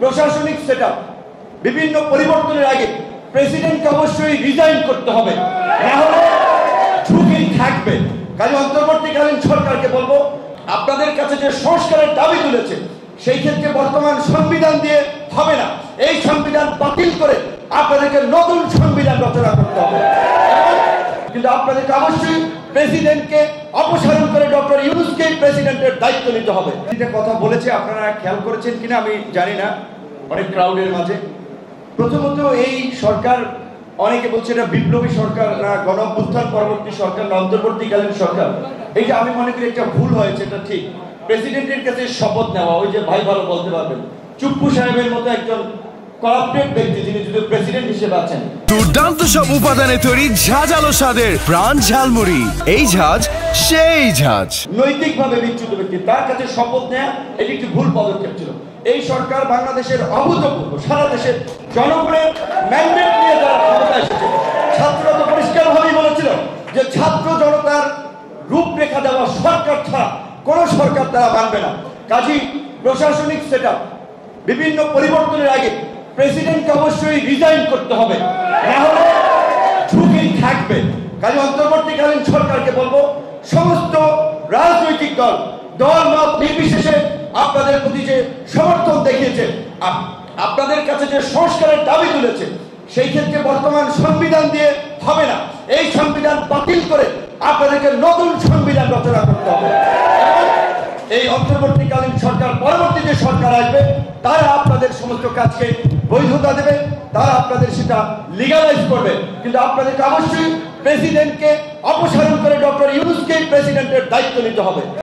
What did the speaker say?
প্রশাসনিক সেটআপ বিভিন্ন পরিবর্তনের আগে প্রেসিডেন্টকে অবশ্যই রিজাইন করতে হবে, না হলে ঝুঁকি থাকবে। কাজে অন্তর্বর্তীকালীন সরকারকে বলবো, আপনাদের কাছে যে সংস্কারের দাবি তুলেছে সেই ক্ষেত্রে বর্তমান সংবিধান দিয়ে হবে না, এই সংবিধান বাতিল করে আপনাদেরকে নতুন সংবিধান রচনা করতে হবে। কিন্তু আপনাদেরকে অবশ্যই প্রেসিডেন্টকে অপসারণ করে ডক্টর ইউনূসকে প্রেসিডেন্টের দায়িত্ব নিতে হবে। এটা কথা বলেছে, আপনারা খেয়াল করেছেন কিনা আমি জানি না, অনেক ক্রাউডের মাঝে। প্রথমত এই সরকার, অনেকে বলছে এটা বিপ্লবী সরকার না গণঅভ্যুত্থান পরবর্তী সরকার না অন্তর্বর্তীকালীন সরকার। এইটা আমি মনে করি একটা ভুল হয়েছে, এটা ঠিক। প্রেসিডেন্টের কাছে শপথ নেওয়া, ওই যে ভাই ভালো বলতে পারবেন, চুপ্পু সাহেবের মতো একজন করাপ্টেড ব্যক্তি যিনি যদি প্রেসিডেন্ট হিসেবে আছেন। দুর্দান্ত সব উপাদানে তৈরি ঝাঁঝালো স্বাদের প্রাণ ঝালমুড়ি, এই ঝাঁঝ সেই ঝাঁঝ। নৈতিকভাবে বিচ্যুত ব্যক্তি, তার কাছে শপথ নেওয়া এটি একটি ভুল পদক্ষেপ ছিল। এই সরকার বাংলাদেশের অভূতপূর্ব, সারা দেশের জনগণের ম্যান্ডেট নিয়ে তারা ক্ষমতায় এসেছে। ছাত্ররা তো পরিষ্কারভাবেই বলেছিল যে ছাত্র জনতার রূপরেখা দেওয়া সরকার ছাড়া কোন সরকার তারা মানবে না। কাজেই প্রশাসনিক সেটআপ বিভিন্ন পরিবর্তনের আগে প্রেসিডেন্টকে অবশ্যই রিজাইন করতে হবে, না হলে ঝুঁকি থাকবে। কাজে অন্তর্বর্তীকালীন সরকারকে বলবো, সমস্ত রাজনৈতিক দল মত নির্বিশেষে আপনাদের প্রতি যে সমর্থন দেখিয়েছে, আপনাদের কাছে যে সংস্কারের দাবি তুলেছে সেই ক্ষেত্রে বর্তমান সংবিধান দিয়ে হবে না, এই সংবিধান বাতিল করে আপনাদেরকে নতুন সংবিধান রচনা করতে হবে। এই অন্তর্বর্তীকালীন সরকার, পরবর্তী যে সরকার আসবে তারা আপনাদের সমস্ত কাজকে বৈধতা দেবে, তারা আপনাদের সেটা লিগালাইজ করবে। কিন্তু আপনাদেরকে অবশ্যই প্রেসিডেন্টকে অপসারণ করে ডক্টর ইউনূসকে প্রেসিডেন্টের দায়িত্ব নিতে হবে।